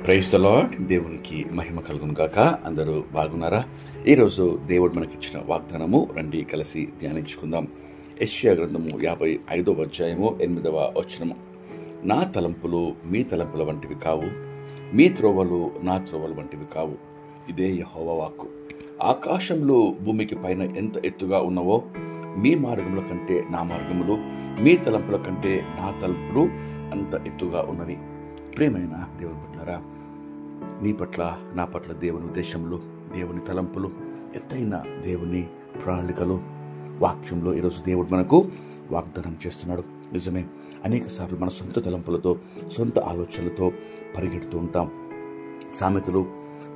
Praise the lord. దేవునికి మహిమ కలుగును గాక. అందరూ బాగున్నారా? ఈరోజు దేవుడు మనకిచ్చిన వాగ్దానము రండి కలిసి ధ్యానించుకుందాం. యెషయా గ్రంథము 55వ అధ్యాయము 8వ వచనము. నా తలంపులు మీ తలంపుల వంటివి కావు, మీ త్రోవలు నా త్రోవలు వంటివి కావు. ఇదే యెహోవా వాక్కు. ఆకాశంలో భూమికి పైన ఎంత ఎత్తుగా ఉన్నవో మీ మార్గముల కంటే నా మార్గములు, మీ తలంపుల కంటే నా తలంపులు అంత ఎత్తుగా ఉన్నవి. ప్రియమైన దేవుని పట్లరా, నీ పట్ల నా పట్ల దేవుని ఉద్దేశములు, దేవుని తలంపులు, ఎత్తైన దేవుని ప్రణాళికలు వాక్యంలో ఈరోజు దేవుడు మనకు వాగ్దానం చేస్తున్నాడు. నిజమే, అనేక సార్లు మన సొంత తలంపులతో, సొంత ఆలోచనలతో పరిగెడుతూ ఉంటాం. సామెతలు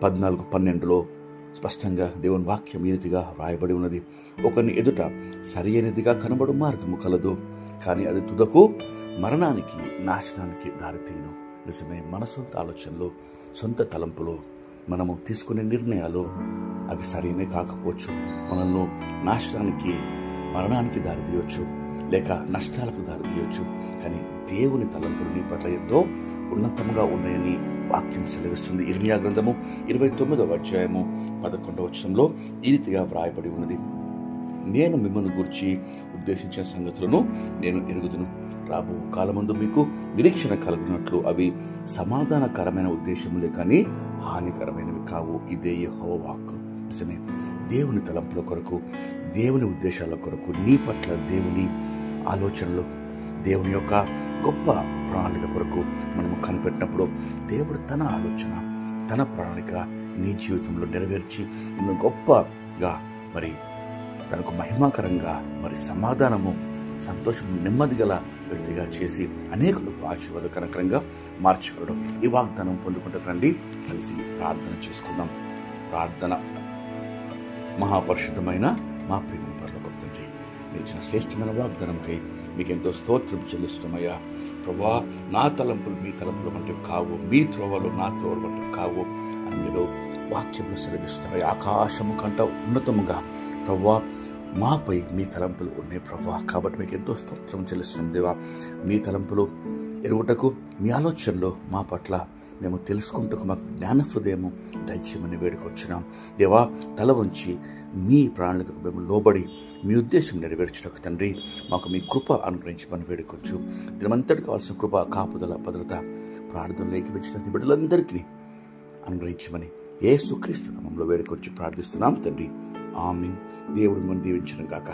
14:12లో స్పష్టంగా దేవుని వాక్యం ఈ రీతిగా రాయబడి ఉన్నది. ఒకరిని ఎదుట సరి అయినదిగా కనబడు మార్గము కలదు, కానీ అది తుదకు మరణానికి, నాశనానికి దారితీయును. నిజమే, మన సొంత ఆలోచనలు, సొంత తలంపులు, మనము తీసుకునే నిర్ణయాలు అవి సరైనవి కాకపోవచ్చు. మనల్ని నాశనానికి, మరణానికి దారితీయవచ్చు, లేక నష్టాలకు దారితీయవచ్చు. కానీ దేవుని తలంపులు నీ పట్ల ఎంతో ఉన్నతంగా ఉన్నాయని వాక్యం సెలవిస్తుంది. ఇర్మియా గ్రంథము 29వ అధ్యాయము 11వ వచనంలో ఈ రీతిగా వ్రాయబడి ఉన్నది. నేను మిమ్మల్ని గురించి ఉద్దేశించిన సంగతులను నేను ఎరుగుదును. రాబో కాలమందు మీకు నిరీక్షణ కలుగునట్లు అవి సమాధానకరమైన ఉద్దేశములే కానీ హానికరమైనవి కావు. ఇదే యెహోవా వాక్కు. నిజమే, దేవుని తలంపుల కొరకు, దేవుని ఉద్దేశాల కొరకు, నీ పట్ల దేవుని ఆలోచనలు, దేవుని యొక్క గొప్ప ప్రణాళిక కొరకు మనము కనిపెట్టినప్పుడు దేవుడు తన ఆలోచన, తన ప్రణాళిక నీ జీవితంలో నెరవేర్చి నిన్ను గొప్పగా, మరి తనకు మహిమాకరంగా, మరి సమాధానము, సంతోషము, నెమ్మది గల వ్యక్తిగా చేసి అనేకులకు ఆశీర్వాదకరంగా మార్చగలడు. ఈ వాగ్దానం పొందుకుంటే రండి కలిసి ప్రార్థన చేసుకుందాం. ప్రార్థన. మహాపరిశుద్ధమైన మా ప్రియమైన పరలోకపు తండ్రి, మీరు ఇచ్చిన శ్రేష్టమైన వాగ్దానంకై మీకు ఎంతో స్తోత్రం చెల్లిస్తున్నామయ్యా. ప్రభా, నా తలంపులు మీ తలంపుల వంటివి కావు, మీ త్రోవలు నా త్రోవలు వంటివి కావు అని మీరు వాక్యంలో సెలవిస్తున్నాయి. ఆకాశము కంట ఉన్నతముగా ప్రభా మాపై మీ తలంపులు ఉన్నాయి ప్రభా. కాబట్టి మీకు ఎంతో స్తోత్రం చెల్లిస్తున్నాం దేవా. మీ తలంపులు ఎరుగుటకు, మీ ఆలోచనలు మా పట్ల మేము తెలుసుకుంటూ మాకు జ్ఞాన హృదయము దయచేయమని వేడుకొచ్చున్నాం దేవా. తల వంచి మీ ప్రణాళికకు మేము లోబడి మీ ఉద్దేశం నెరవేర్చుటకు తండ్రి మాకు మీ కృప అనుగ్రహించమని వేడుకొచ్చు. దినమంతటి కావాల్సిన కృప, కాపుదల, భద్రత, ప్రార్థనలు ఏకీపించిన బిడ్డలందరికీ అనుగ్రహించమని యేసుక్రీస్తు నామములో వేడుకొచ్చి ప్రార్థిస్తున్నాం తండ్రి. ఆమేన్. దేవుడు మనం దీవించును గాక.